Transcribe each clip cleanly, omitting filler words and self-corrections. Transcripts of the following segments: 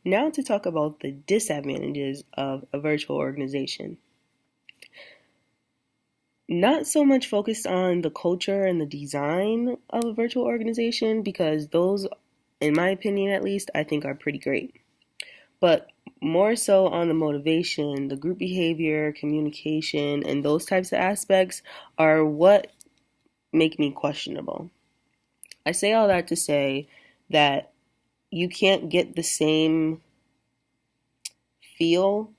Now to talk about the disadvantages of a virtual organization. Not so much focused on the culture and the design of a virtual organization, because those, in my opinion at least, I think are pretty great. But more so on the motivation, the group behavior, communication, and those types of aspects are what make me questionable. I say all that to say that you can't get the same feel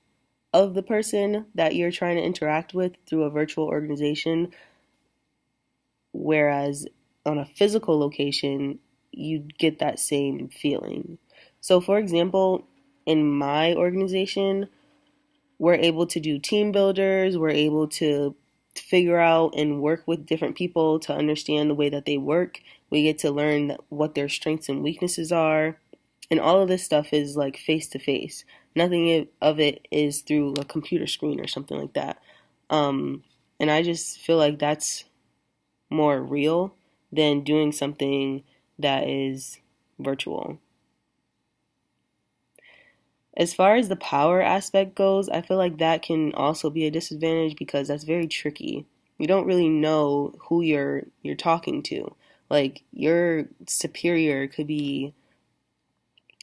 of the person that you're trying to interact with through a virtual organization, whereas on a physical location, you get that same feeling. So, for example, in my organization, we're able to do team builders, we're able to figure out and work with different people to understand the way that they work. We get to learn what their strengths and weaknesses are. And all of this stuff is like face to face. Nothing of it is through a computer screen or something like that. And I just feel like that's more real than doing something that is virtual. As far as the power aspect goes, I feel like that can also be a disadvantage because that's very tricky. You don't really know who you're talking to. Like your superior could be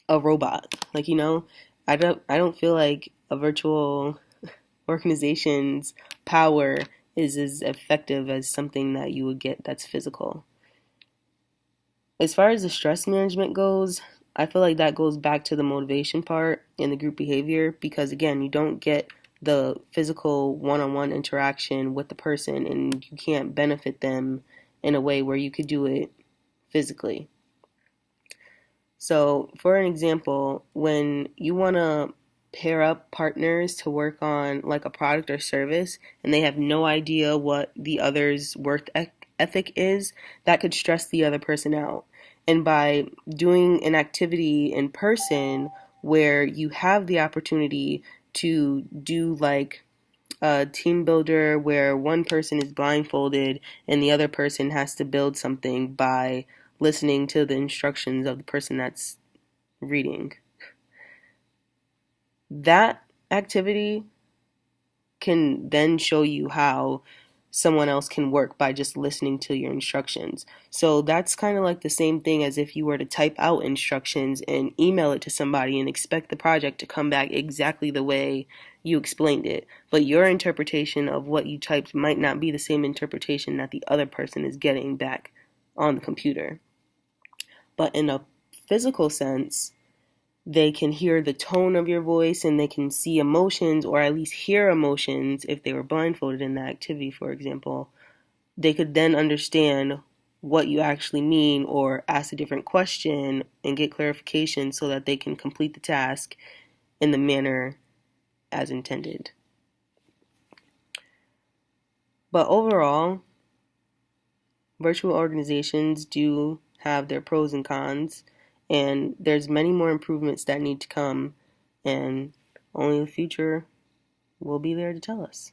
a robot. I don't feel like a virtual organization's power is as effective as something that you would get that's physical. As far as the stress management goes, I feel like that goes back to the motivation part and the group behavior because, again, you don't get the physical one on one interaction with the person and you can't benefit them in a way where you could do it physically. So, for an example, when you want to pair up partners to work on like a product or service and they have no idea what the other's ethic is, that could stress the other person out. And by doing an activity in person where you have the opportunity to do like a team builder where one person is blindfolded and the other person has to build something by listening to the instructions of the person that's reading. That activity can then show you how someone else can work by just listening to your instructions. So that's kind of like the same thing as if you were to type out instructions and email it to somebody and expect the project to come back exactly the way you explained it. But your interpretation of what you typed might not be the same interpretation that the other person is getting back on the computer. But in a physical sense, they can hear the tone of your voice and they can see emotions or at least hear emotions if they were blindfolded in that activity, for example. They could then understand what you actually mean or ask a different question and get clarification so that they can complete the task in the manner as intended. But overall, virtual organizations do have their pros and cons, and there's many more improvements that need to come, and only the future will be there to tell us.